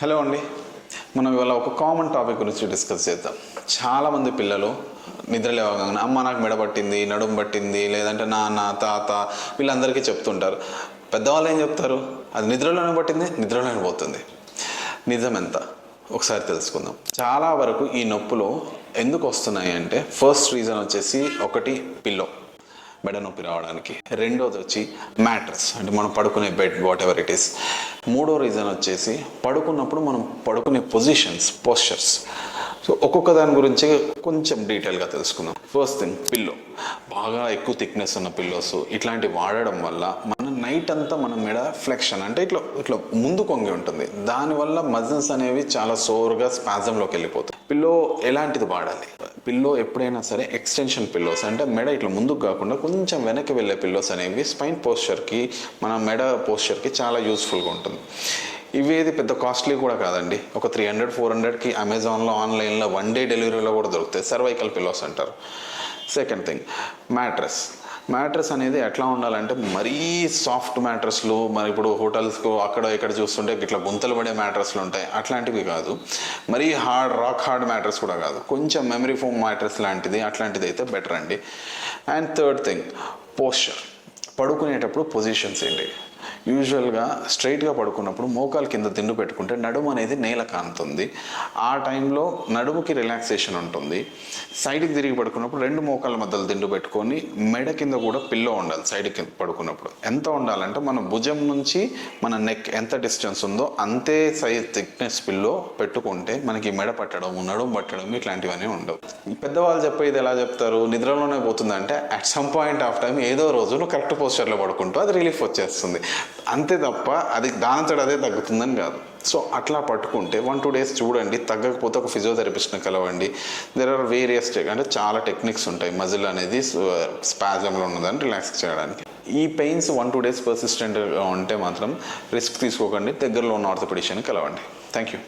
Hello అండి. మనం ఇవాళ ఒక కామన్ టాపిక్ గురించి డిస్కస్ చేద్దాం. చాలామంది పిల్లలు నిద్ర లేవగానే అమ్మ నాకు మెడ పట్టింది, నడుము పట్టింది, లేదంటే నాన్న తాత వీళ్ళందరికీ చెప్తుంటారు. పెద్దవాళ్ళు ఏం చెప్తారు? అది నిద్రలోనే పట్టింది, నిద్రలోనే పోతుంది. నిజం ఎంత ఒకసారి తెలుసుకుందాం. చాలా వరకు ఈ నొప్పులు ఎందుకు వస్తున్నాయి అంటే ఫస్ట్ రీజన్ వచ్చేసి ఒకటి పిల్లో, మెడ నొప్పి రావడానికి. రెండోది వచ్చి మ్యాట్రస్, అంటే మనం పడుకునే bed what ever it is. మూడో రీజన్ వచ్చేసి పడుకున్నప్పుడు మనం పడుకునే పోస్చర్స్. సో ఒక్కొక్క దాని గురించి కొంచెం డీటెయిల్గా తెలుసుకుందాం. First thing, pillow. బాగా ఎక్కువ థిక్నెస్ ఉన్న పిల్లోస్ ఇట్లాంటివి వాడడం వల్ల మన నైట్ అంతా మన మెడ ఫ్లెక్షన్, అంటే ఇట్లా ఇట్లా ముందు కొంగి ఉంటుంది. దానివల్ల మజిల్స్ అనేవి చాలా సోర్గా స్పాజంలోకి వెళ్ళిపోతాయి. పిల్లో ఎలాంటిది వాడాలి? పిల్లో ఎప్పుడైనా సరే ఎక్స్టెన్షన్ పిల్లోస్, అంటే మెడ ఇట్లా ముందుకు కాకుండా కొంచెం వెనక్కి వెళ్ళే పిల్లోస్ అనేవి స్పైన్ పోస్చర్కి, మన మెడ పోస్చర్కి చాలా యూస్ఫుల్గా ఉంటుంది. ఇవేది పెద్ద కాస్ట్లీ కూడా కాదండి. ఒక 300-400కి అమెజాన్లో, ఆన్లైన్లో 1 డే డెలివరీలో కూడా దొరుకుతాయి. సర్వైకల్ పిల్లోస్ అంటారు. సెకండ్ థింగ్, మ్యాట్రస్ అనేది ఎట్లా ఉండాలంటే మరీ సాఫ్ట్ మ్యాట్రస్లు, మరి ఇప్పుడు హోటల్స్కు అక్కడ ఇక్కడ చూస్తుంటే ఇట్లా గుంతలు పడే మ్యాట్రస్లు ఉంటాయి, అట్లాంటివి కాదు. మరీ రాక్ హార్డ్ మ్యాట్రస్ కూడా కాదు, కొంచెం మెమరీ ఫోమ్ మ్యాట్రస్ లాంటిది, అట్లాంటిది అయితే బెటర్ అండి. And third thing, posture. పడుకునేటప్పుడు పొజిషన్స్ ఏంటి? యూజువల్గా స్ట్రైట్గా పడుకున్నప్పుడు మోకాలు కింద దిండు పెట్టుకుంటే నడుము అనేది నేల కానుతుంది. ఆ టైంలో నడుముకి రిలాక్సేషన్ ఉంటుంది. సైడ్కి తిరిగి పడుకున్నప్పుడు 2 మోకాల మధ్యలో దిండు పెట్టుకొని మెడ కింద కూడా పిల్లో ఉండాలి. సైడ్కి పడుకున్నప్పుడు ఎంత ఉండాలంటే మన భుజం నుంచి మన నెక్ ఎంత డిస్టెన్స్ ఉందో అంతే సైజ్ థిక్నెస్ పిల్లో పెట్టుకుంటే మనకి మెడ పట్టడం, నడుము పట్టడం ఇట్లాంటివన్నీ ఉండవు. పెద్దవాళ్ళు చెప్పేది ఎలా చెప్తారు? నిద్రలోనే పోతుందంటే at some point of time ఏదో రోజు నువ్వు కరెక్ట్ పోస్చర్లో పడుకుంటూ అది రిలీఫ్ వచ్చేస్తుంది, అంతే తప్ప అది దానంతట అదే తగ్గుతుందని కాదు. సో అట్లా పట్టుకుంటే 1-2 డేస్ చూడండి. తగ్గకపోతే ఒక ఫిజియోథెరపిస్ట్ని కలవండి. దెర్ ఆర్ వేరియస్ అంటే చాలా టెక్నిక్స్ ఉంటాయి మజిల్ అనేది స్పాజంలో ఉన్నదాన్ని రిలాక్స్ చేయడానికి. ఈ పెయిన్స్ 1-2 డేస్ పర్సిస్టెంట్గా ఉంటే మాత్రం రిస్క్ తీసుకోకండి. దగ్గరలో ఉన్న ఆర్థోపెడిషియన్ని కలవండి. Thank you.